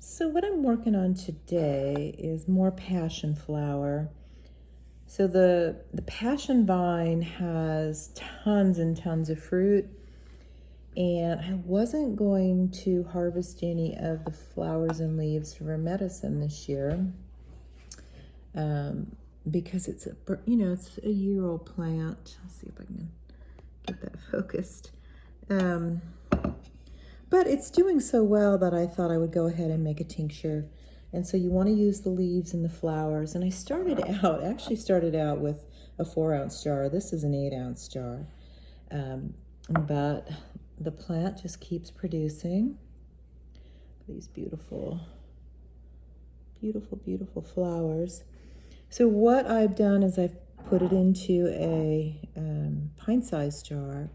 So what I'm working on today is more passion flower. So the passion vine has tons and tons of fruit, and I wasn't going to harvest any of the flowers and leaves for medicine this year, because it's it's a year-old plant. Let's see if I can get that focused. But it's doing so well that I thought I would go ahead and make a tincture. And so you want to use the leaves and the flowers. And I actually started out with a 4-ounce jar. This is an 8-ounce jar. But the plant just keeps producing these beautiful, beautiful, beautiful flowers. So what I've done is I've put it into a pint-sized jar.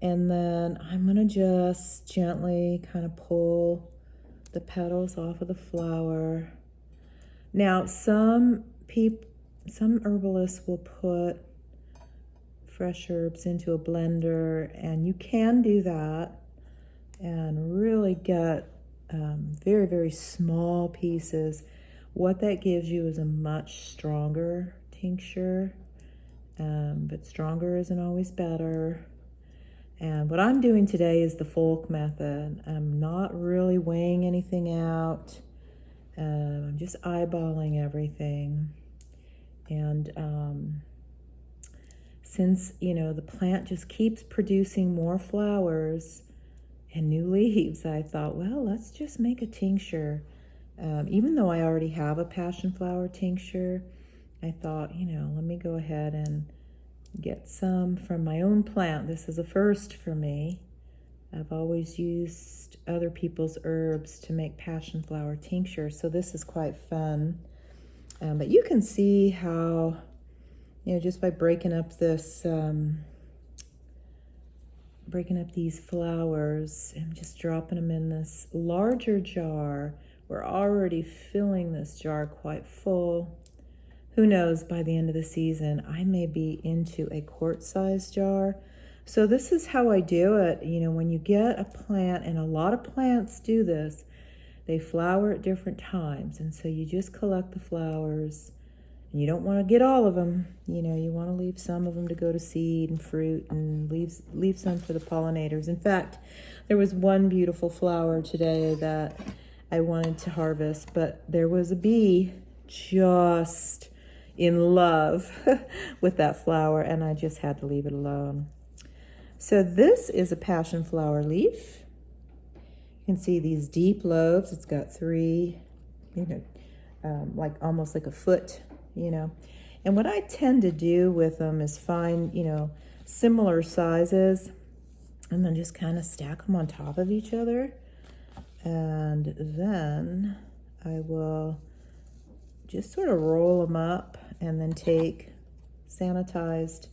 And then I'm going to just gently kind of pull the petals off of the flower. Now, some herbalists will put fresh herbs into a blender, and you can do that and really get very, very small pieces. What that gives you is a much stronger tincture, but stronger isn't always better. And what I'm doing today is the folk method. I'm not really weighing anything out. I'm just eyeballing everything. And since, the plant just keeps producing more flowers and new leaves, I thought, well, let's just make a tincture. Even though I already have a passion flower tincture, I thought, let me go ahead and get some from my own plant. This is a first for me. I've always used other people's herbs to make passion flower tincture, so this is quite fun. But you can see how, just by breaking up these flowers and just dropping them in this larger jar, we're already filling this jar quite full. Who knows, by the end of the season, I may be into a quart-sized jar. So this is how I do it. When you get a plant, and a lot of plants do this, they flower at different times. And so you just collect the flowers, and you don't want to get all of them. You want to leave some of them to go to seed and fruit, and leave some for the pollinators. In fact, there was one beautiful flower today that I wanted to harvest, but there was a bee just in love with that flower, and I just had to leave it alone. So this is a passion flower leaf. You can see these deep lobes. It's got 3, like almost like a foot, And what I tend to do with them is find, similar sizes, and then just kind of stack them on top of each other. And then I will just sort of roll them up and then take sanitized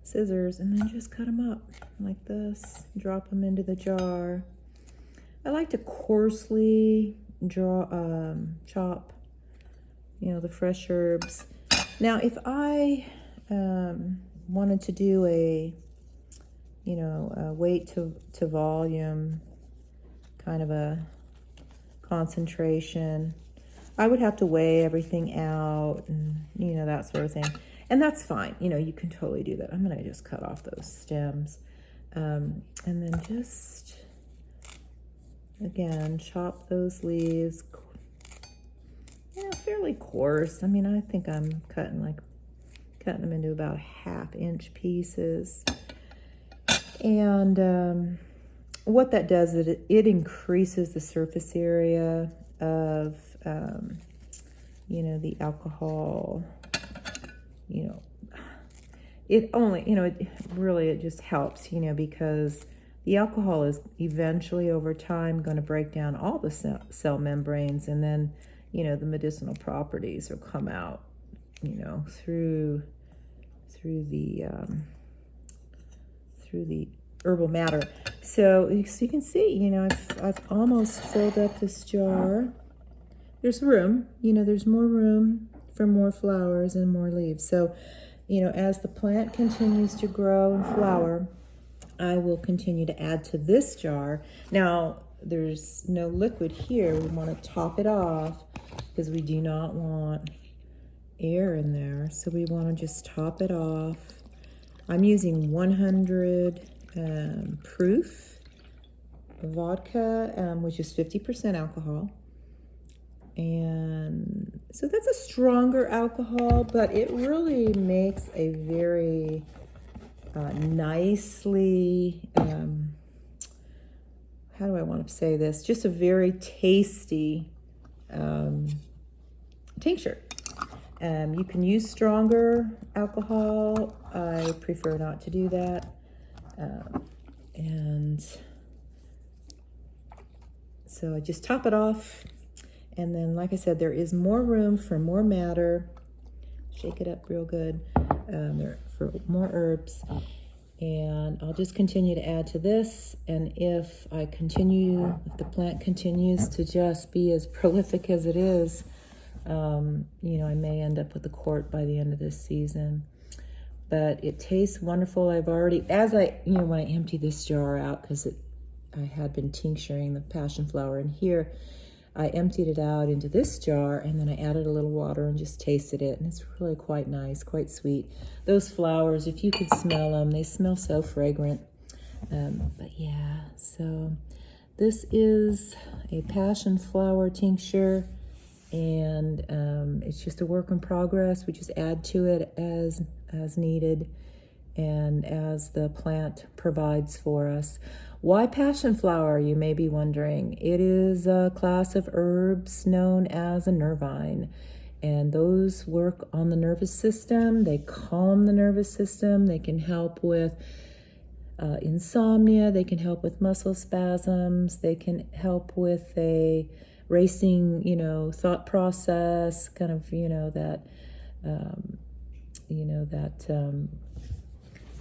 scissors and then just cut them up like this, drop them into the jar. I like to coarsely chop, the fresh herbs. Now, if I wanted to do a weight to volume kind of a concentration, I would have to weigh everything out and, that sort of thing. And that's fine. You can totally do that. I'm going to just cut off those stems. And then just, again, chop those leaves, fairly coarse. I think I'm cutting them into about 1/2-inch pieces. And what that does is it increases the surface area of the alcohol. It only, it just helps, because the alcohol is eventually over time going to break down all the cell membranes, and then, the medicinal properties will come out, through the herbal matter. So you can see, I've almost filled up this jar. There's room, there's more room for more flowers and more leaves. So, as the plant continues to grow and flower, I will continue to add to this jar. Now, there's no liquid here. We want to top it off because we do not want air in there. So we want to just top it off. I'm using 100 proof vodka, which is 50% alcohol. And so that's a stronger alcohol, but it really makes a very nicely, how do I want to say this? Just a very tasty tincture. You can use stronger alcohol. I prefer not to do that. And so I just top it off. And then, like I said, there is more room for more matter. Shake it up real good for more herbs. And I'll just continue to add to this. And if the plant continues to just be as prolific as it is, I may end up with a quart by the end of this season. But it tastes wonderful. I've already, when I empty this jar out, because I had been tincturing the passion flower in here, I emptied it out into this jar, and then I added a little water and just tasted it, and it's really quite nice, quite sweet. Those flowers, if you could smell them, they smell so fragrant. But yeah, so this is a passion flower tincture, and it's just a work in progress. We just add to it as needed and as the plant provides for us. Why passion flower, you may be wondering? It is a class of herbs known as a nervine, and those work on the nervous system. They calm the nervous system. They can help with insomnia. They can help with muscle spasms. They can help with a racing, thought process, kind of,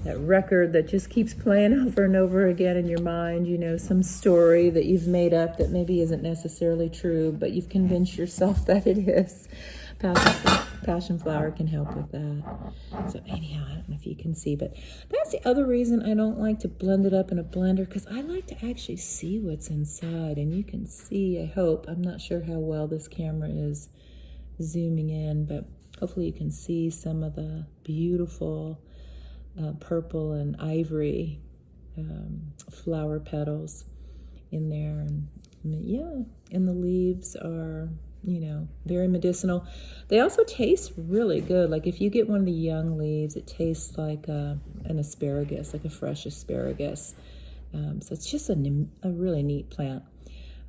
that record that just keeps playing over and over again in your mind, some story that you've made up that maybe isn't necessarily true, but you've convinced yourself that it is. Passion flower can help with that. So anyhow, I don't know if you can see, but that's the other reason I don't like to blend it up in a blender, because I like to actually see what's inside. And you can see, I hope, I'm not sure how well this camera is zooming in, but hopefully you can see some of the beautiful purple and ivory flower petals in there. And yeah, and the leaves are, very medicinal. They also taste really good. Like if you get one of the young leaves, it tastes like an asparagus, like a fresh asparagus. So it's just a really neat plant.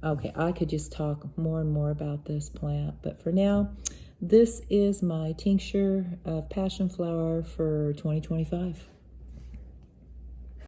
Okay, I could just talk more and more about this plant, but for now, this is my tincture of passion flower for 2025.